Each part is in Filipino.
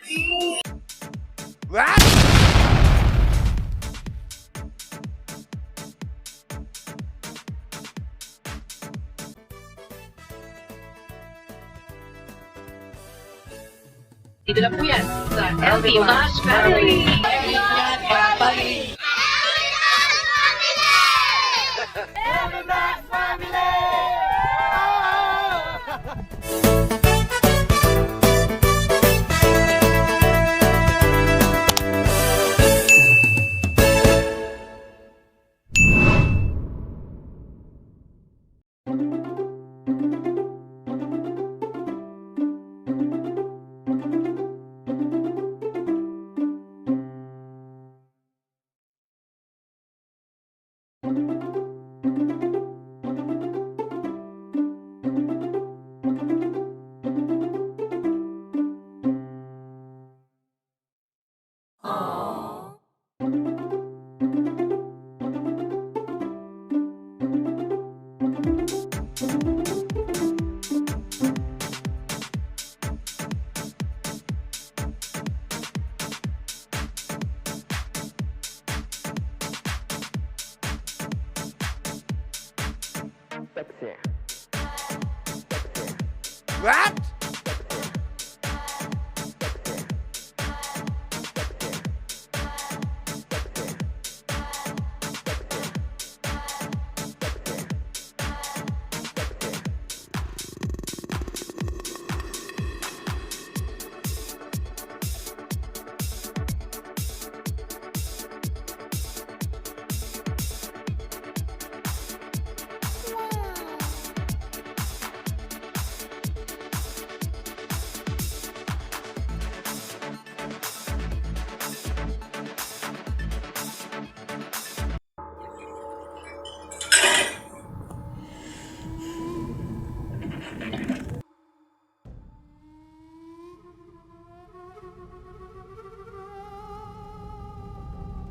What? Dito na po yan sa LV Mas Family. What?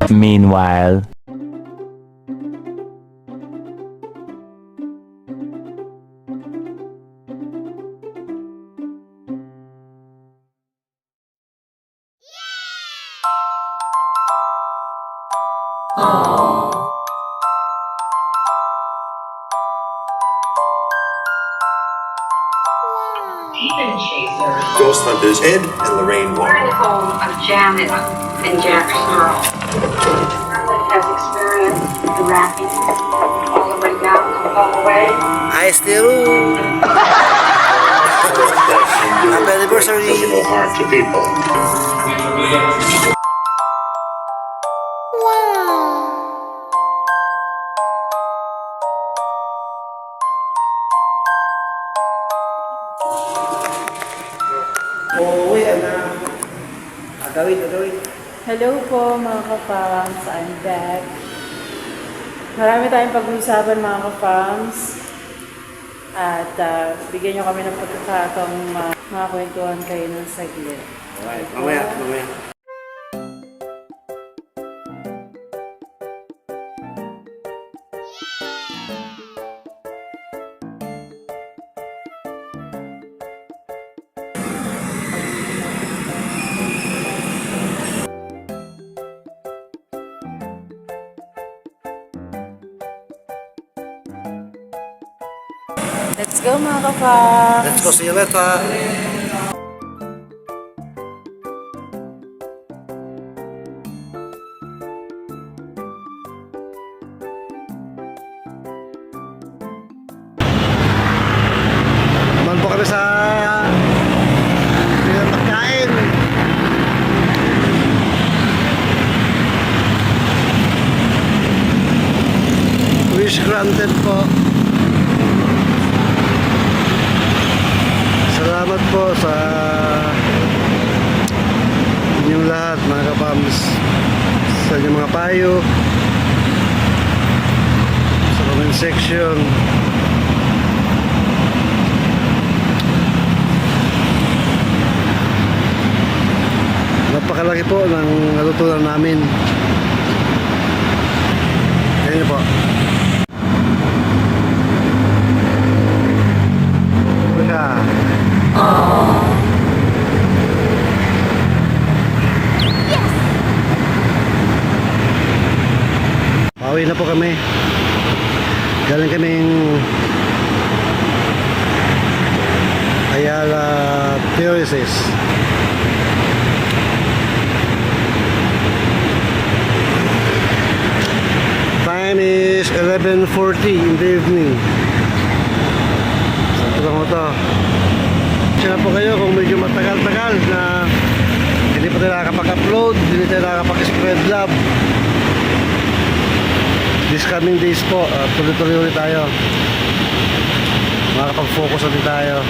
Meanwhile, Demon Chasers. Ghost Hunters Ed and Lorraine We're in Wall. the home of Janet and Jack Snarl. Charlotte has experienced the rapping all the way down and all the way. I still happy anniversary. Does no harm to people. Uwi na. Agawin. Hello po mga ka-fams, I'm back. Marami tayong pag-uusapan mga ka-fams. At bigyan nyo kami ng pagkakataong makakwentuhan kayo ng saglit. Okay, mamaya. Let's go mga ka-fams! Let's go, see you later. Naman po kami sa pagkain. Wish granted po. Salamat po sa inyong lahat mga kapams, sa inyong mga payo, sa comment section. Napakalaki po ng natutunan namin. Ganyan po. Pauwi na po kami. Galing kaming Ayala Terraces. Time is 11:40 in the evening. Sakto lang ito. Siya po kayo kung medyo matagal-tagal na hindi pa tayo nakakapag-upload, hindi tayo nakakapag-spread love. This coming days po, tuloy-tuloy ulit tayo. Makakapag-focus ulit tayo.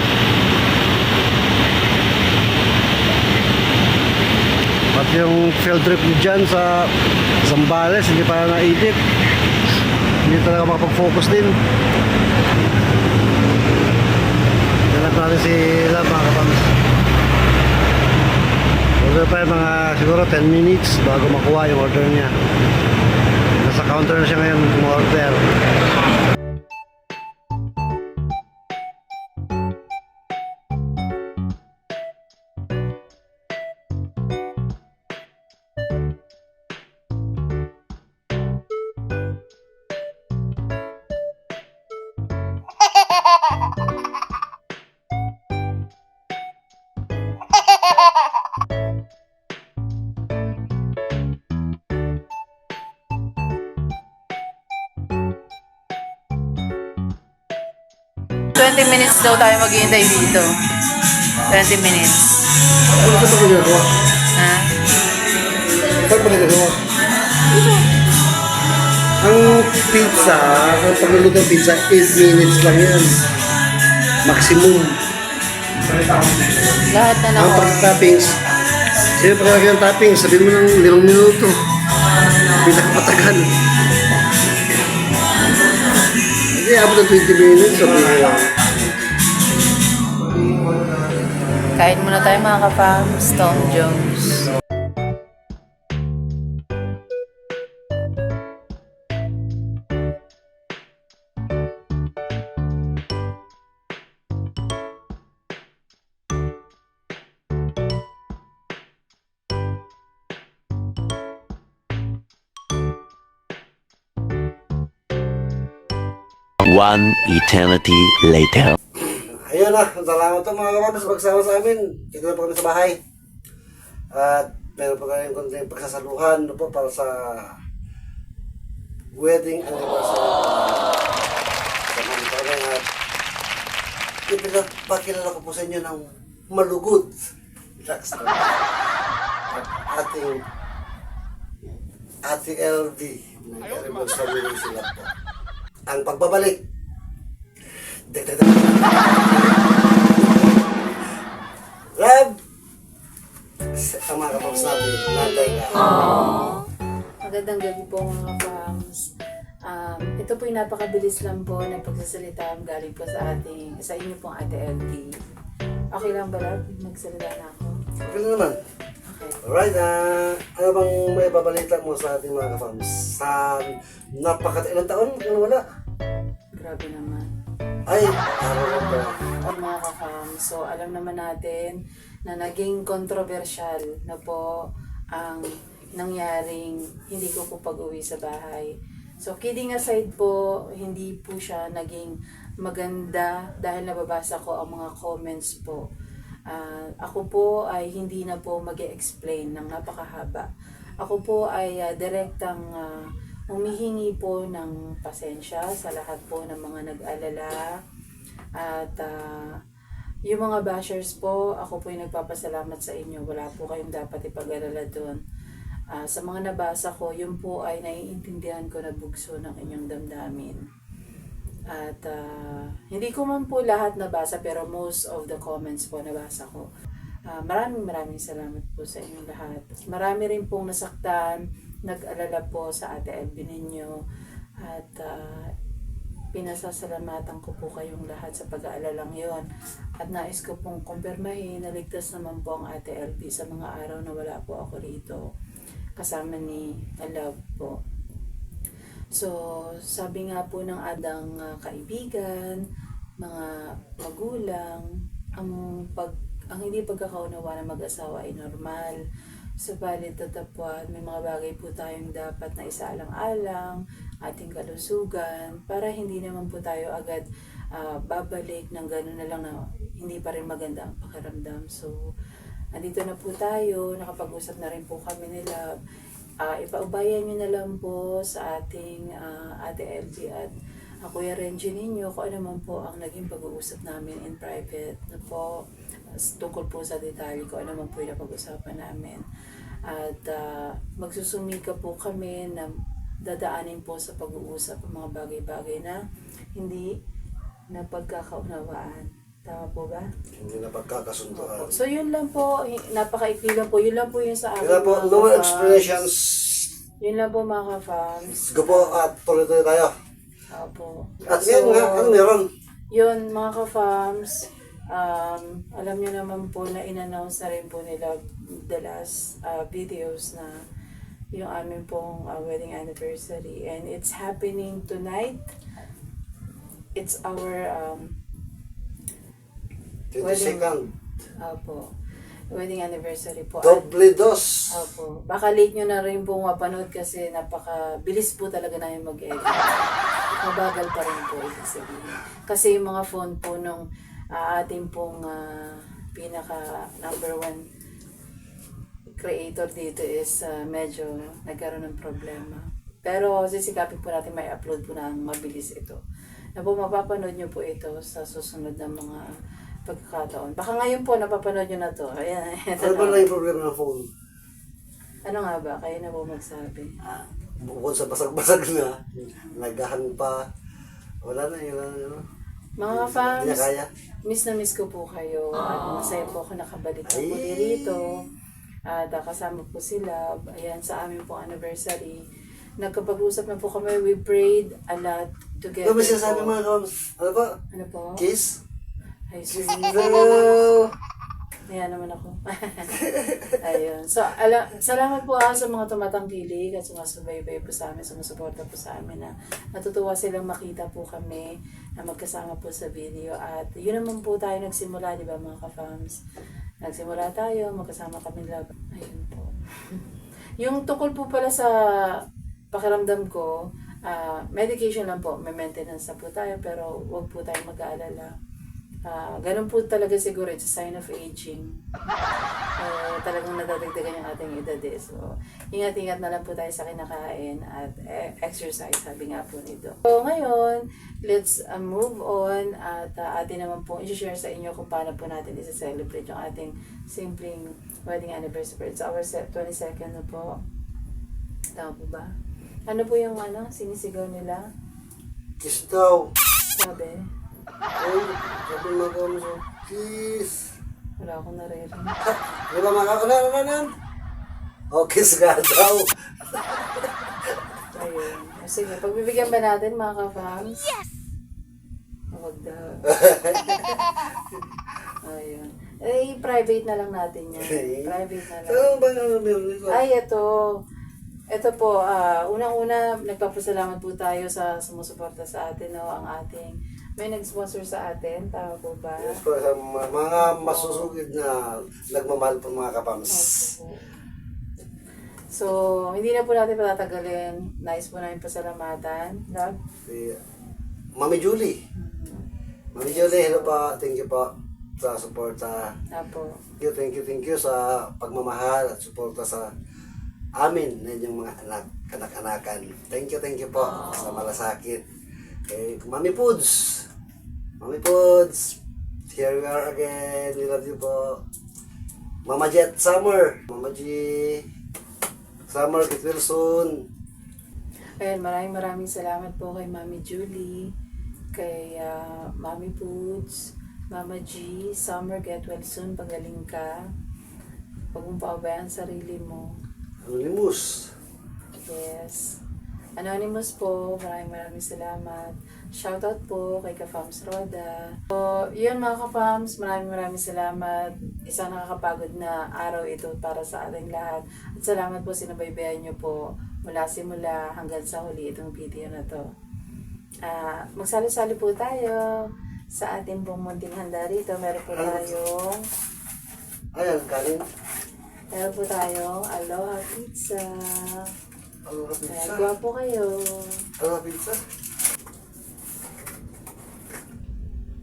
Pati yung field trip dyan sa Zambales, hindi pa naidip. Hindi talaga makapag-focus din. Hanap natin si Love, mga kapams. Order pa yung mga siguro 10 minutes bago makuha yung order niya. Nasa counter na siya ngayon order. Minutes daw tayo maghihintay dito. 20 minutes. Ano ba ito ginagawa? Ha? Saan ba ginagawa? Ang pizza, ang pagluluto ng pizza, 8 minutes lang yan. Maximum. Lahat na Ang lang. pag-toppings, sino pa talaga yung toppings? Sabihin mo ng 5 minuto. Pinakapatagal. Hindi, abot ng 20 minutes. Sabihin mo. Kain muna tayo mga ka-fams. Tom Jones. One eternity later. Ayun na, salamat po mga kapatid sa pagsama sa amin. Dito na po kami sa bahay. At meron po kami konting pagsasaluhan po para sa wedding anniversary sa mga kami. At ipinapakilala ko po sa inyo ng malugod. Relax na. At ating LV. Nag-anniversary sila po. Ang pagbabalik. Love! Ang mga kapaps natin, natay ka. Magandang gabi po mga fams. Ito po yung napakabilis lang po na pagsasalita galing po sa inyo pong Ate LD. Okay lang ba, Love? Magsalita na ako. Okay na naman. Okay. Alright, ano bang may babalita mo sa ating mga kapaps? Sa ilang taon kung wala? Grabe naman. Ay, araw na ba? Mga ka-fams, so alam naman natin na naging kontrobersyal na po ang nangyaring hindi ko po pag-uwi sa bahay. So kidding aside po, hindi po siya naging maganda dahil nababasa ko ang mga comments po. Ako po ay hindi na po mag-e-explain ng napakahaba. Ako po ay direktang humihingi po ng pasensya sa lahat po ng mga nag-alala. At yung mga bashers po, ako po yung nagpapasalamat sa inyo. Wala po kayong dapat ipag-alala doon. Sa mga nabasa ko, yun po ay naiintindihan ko na bugso ng inyong damdamin. At hindi ko man po lahat nabasa, pero most of the comments po nabasa ko. Maraming salamat po sa inyong lahat. Marami rin pong nasaktan, nag-alala po sa Ate LB ninyo. At pinasasalamatan ko po kayong lahat sa pag-aalalang yon. At nais ko pong kumpirmahin na ligtas naman po ang Ate LB sa mga araw na wala po ako rito. Kasama ni Love po. So, sabi nga po ng adang kaibigan, mga magulang, ang hindi pagkakaunawa ng mag-asawa ay normal. Subalit tatapwat, may mga bagay po tayong dapat na isaalang-alang, ating kalusugan, para hindi naman po tayo agad babalik ng gano'n na lang na hindi pa rin maganda ang pakiramdam. So, andito na po tayo, nakapag-usap na rin po kami nila. Ipaubayan nyo na lang po sa ating Ate LG at Kuya Renji ninyo kung ano man po ang naging pag-uusap namin in private na po tungkol po sa detalye kung ano man po yung napag-usapan namin. At magsusumika po kami na dadaanin po sa pag-uusap ang mga bagay-bagay na hindi na pagkakaunawaan. Tama po ba? Hindi na pagkakasunduan. So yun lang po, napakaikli lang po. Yun lang po yung sa akin. Kaya po, mga no ka-fams. explanations. Yun lang po mga ka-fams. Go po at tuloy-tuloy tayo. Opo. At yan nga, ano meron? Yun mga ka-fams, alam nyo naman po na in-announce na rin po nila the last videos na yung aming pong wedding anniversary. And it's happening tonight. It's our 22nd. Opo. Wedding anniversary po. Doble dos. Opo. Baka late nyo na rin po mapanood kasi napaka-bilis po talaga namin mag-edit. Mabagal pa rin po ibig sabihin. Kasi yung mga phone po nung ating pong pinaka number 1 creator dito is medyo nagkaroon ng problema. Pero sisikapin po natin may upload po na mabilis ito. Na po mapapanood nyo po ito sa susunod na mga pagkakataon. Baka ngayon po napapanood nyo na to. Ayan. Ano ba lang yung problema ng phone? Ano nga ba? Kayo na po magsabi. Bukod sa basag-basag na, nagahang pa. Wala na yun. Mga Hindi fans, niya kaya. miss na miss ko po kayo. At masaya po ako nakabalik na po dito. At kasama po sila. Ayan, sa aming po anniversary. Nagkapag-usap na po kami. We prayed a lot together. Ano ba sinasabi po. mga kams? Ano ba? Ano po? Kiss? Ay, sweet. No! Ayan naman ako. Ayun. So, salamat po sa mga tumatangkilik at sumasubaybay po sa amin, sumusuporta po sa amin na natutuwa silang makita po kami na magkasama po sa video. At yun naman po tayo nagsimula, di ba mga ka-fams? Nagsimula tayo, magkasama kami love. Ayun po. Yung tungkol po pala sa pakiramdam ko, medication lang po, may maintenance na po tayo, pero huwag po tayo mag-aalala. Ganun po talaga siguro, it's a sign of aging. Talagang nadadagdagan yung ating edad eh. So, ingat-ingat na lang po tayo sa kinakain at exercise, sabi nga po nito. So, ngayon, let's move on at atin naman po i-share sa inyo kung paano po natin i-celebrate yung ating simpleng wedding anniversary. It's our 22nd na po. Tama po ba? Ano po yung sinisigaw nila? Kiss daw. Sabi? Ay, sabi mga kams. Kiss. Wala akong naririnig. Di ba mga kams? Ano? Oh, kiss nga daw. Ayun. Sige, pagbibigyan ba natin mga ka-fans? Yes! Huwag daw. Ayun. Private na lang natin yan. Private na lang. Ano ba yung meron nito? Ay, ito. Ito po, unang-una, nagpapasalamat po tayo sa sumusuporta sa atin, no? Ang ating, may nag-sponsor sa atin, tama po ba? Yes po, sa mga masusugid na nagmamahal po mga kapams. Opo. So, hindi na po natin patatagalin. Nice po namin pasalamatan. Love? Si Mami Julie. Mami Julie, hello po. Thank you po sa suporta. Apo. Thank you sa pagmamahal at suporta sa amin na inyong mga anak-anakan. Thank you po sa malasakit. Okay, Mami Foods. Mami Foods. Here we are again. We love you po. Mama Jet Summer. Mama G. Summer, get well soon. Ayun, maraming salamat po kay Mami Julie, kay Mami Foods, Mama G, Summer, get well soon, pagaling ka. Huwag mong pababayaan sarili mo. Anonymous. Yes. Anonymous po, maraming salamat. Shoutout po kay Ka-Fams Roda. So, yun mga Ka-Fams, maraming salamat. Isang nakakapagod na araw ito para sa ating lahat. At salamat po, sinabaybayan nyo po mula simula hanggang sa huli itong video na to. Magsalo-salo po tayo sa ating pong munting handa rito. Meron po tayong Ayan, kanin. Meron po tayong Aloha Pizza. Aloha Kaya pizza. gwapo kayo. Aloha pizza.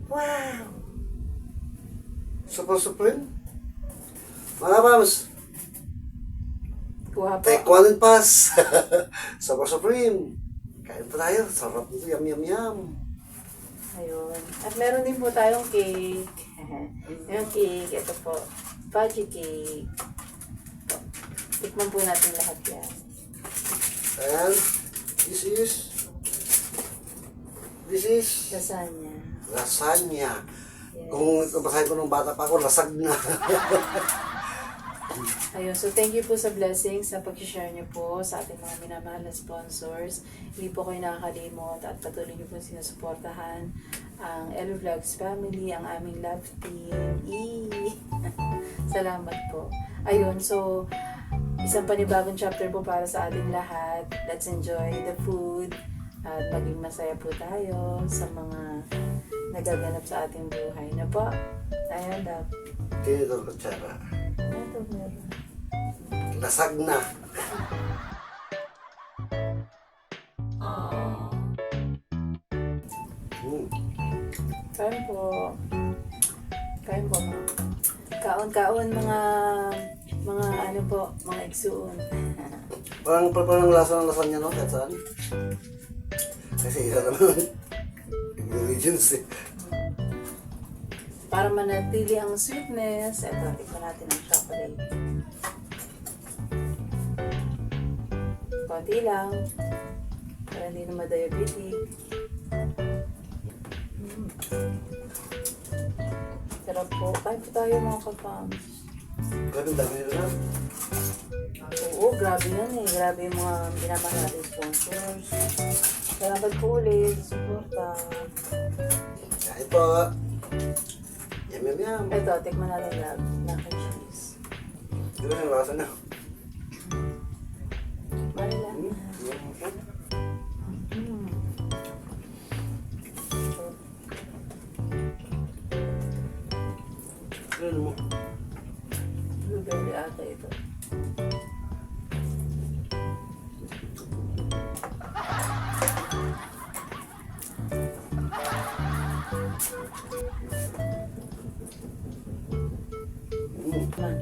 Wow! Super Supreme. Mga Pams, Gwapo. take one and pass. Super Supreme. Kain po tayo. Sarap nito. Yum, yum, yum. Ayun. At meron din po tayong cake. Yung cake, ito po. Fudgy cake. Tikman po natin lahat yan. And this is Lasagna. lasagna. Yes. Kung basahin ko nung bata pa ako, lasag na. Ayun, so thank you po sa blessings sa pag-share niyo po sa ating mga minamahal na sponsors. Hindi po kayo nakakalimot at patuloy niyo po sinusuportahan ang Elu Vlogs family, ang aming love team. Salamat po. Ayun, so isang panibagong chapter po para sa ating lahat. Let's enjoy the food at maging masaya po tayo sa mga nagaganap sa ating buhay. Na po? Ayun, love. Tinidor kutsara. Ito, meron. Lasag na. Kain po. Kain po. Kaon-kaon mga ano po, mga igsuon. Parang lasa ng lasagna, no? Kahit saan. Kasi isa naman. Ingredients eh. Para manatili ang sweetness, ito, tikman natin ang chocolate. Konti lang. Para hindi na ma-diabetic. Sarap po. Kain po tayo mga kapams. Grabe ang dami nila na. Oo, grabe yan eh. Grabe yung mga binamahal natin sponsors. Salamat po ulit. Suporta. Kahit po. Yum, yum, yum. Ito, tikman natin lang. Mac and cheese. Di ba yung lasa na? Mali lang. Ano mo? Blueberry ata ito. Man.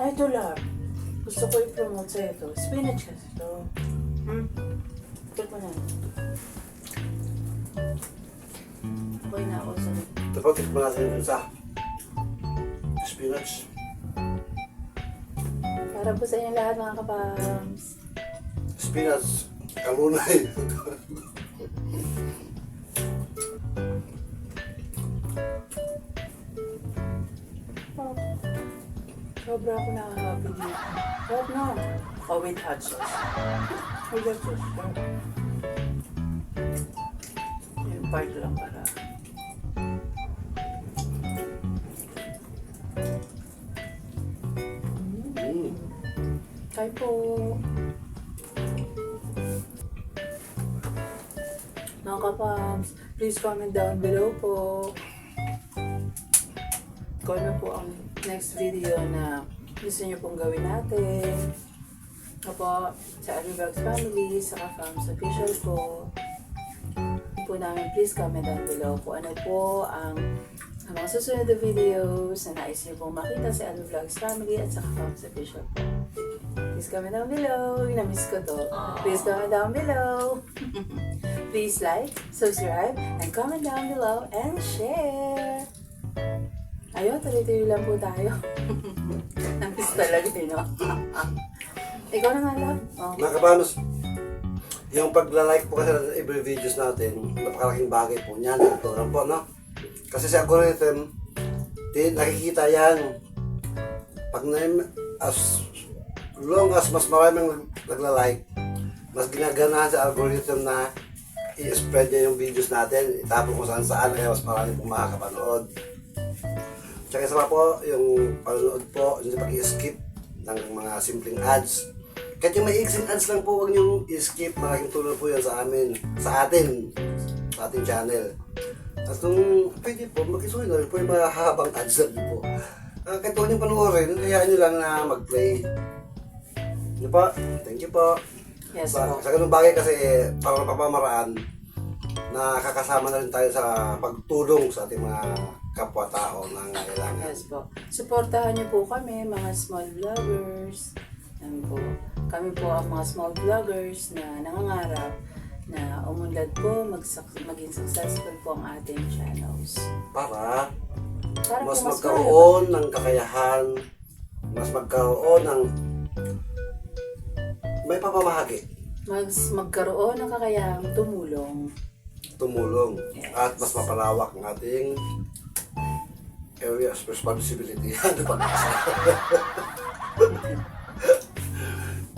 Ay, ito lang. Gusto ko i-promote sa ito. Spinach kasi ito. Tikman na. Okay na ako sa... Tapos tikman natin yung sa spinach. Para po sa inyo lahat mga kapams. Spinach. Kalunay. Sobra ako nakaka-happy dito. Sarap na. Oh, with hot sauce. With hot sauce. Sarap. Yung part lang para. Kain po. Mga kapams, please comment down below po kung ano po ang next video na gusto niyo pong gawin natin. Opo, sa Elu Vlogs family, sa Ka-Fams official po. Po namin, please comment down below kung ano po ang mga susunod na videos na nais niyo pong makita sa Elu Vlogs family at sa Ka-Fams official po. Please comment down below. Na-miss ko to. Please comment down below. Please like, subscribe, and comment down below and share. Ayun, tuloy-tuloy lang po tayo. Na-miss talaga no? Ikaw na nga lang. Oh. Mga kapanos, yung pagla-like po kasi ng every videos natin, napakalaking bagay po niyan. Ito lang po, no? Kasi sa algorithm, nakikita yan. Pag as long as mas maraming nagla-like, mas ginaganahan sa algorithm na i-spread niya yung videos natin, itapon kung saan-saan, kaya mas marami pong makakapanood. Tsaka isa pa po, yung panonood po, hindi pag-i-skip ng mga simpleng ads. Kahit yung may exit ads lang po, huwag niyong i-skip. Malaking tulong po yan sa amin, sa ating channel. At kung pwede po, mag-isuhin na rin po yung mahahabang ads na rin po. Kahit huwag niyong panoorin, hayaan niyo lang na mag-play. Ano po? Thank you po. Yes po. Sa ganung bagay kasi parang pamamaraan na kakasama na rin tayo sa pagtulong sa ating mga kapwa-tao na nangangailangan. Yes po. Suportahan niyo po kami, mga small vloggers. Yan po. Kami po ang mga small vloggers na nangangarap na umunlad po, maging successful po ang ating channels. Para Para mas po magkaroon ng kakayahan, mas magkaroon ng may papamahagi, magkaroon ng kakayahang tumulong. Yes. At mas mapalawak ang ating area of responsibility. Ano ba?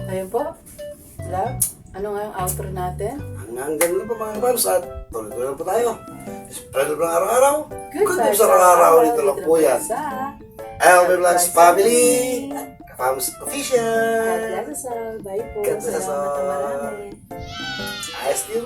Ayun po. Love, ano nga yung outro natin? Hanggang ganun po mga fans at tuloy-tuloy lang po tayo. Spread lang araw-araw. Good Good vibes vibes araw-araw. Dito lang po yan. Sa LB Vlogs Family. Fams God Official. bless us all. Bye po. God bless us Salamat na all. marami. Ayos niyo.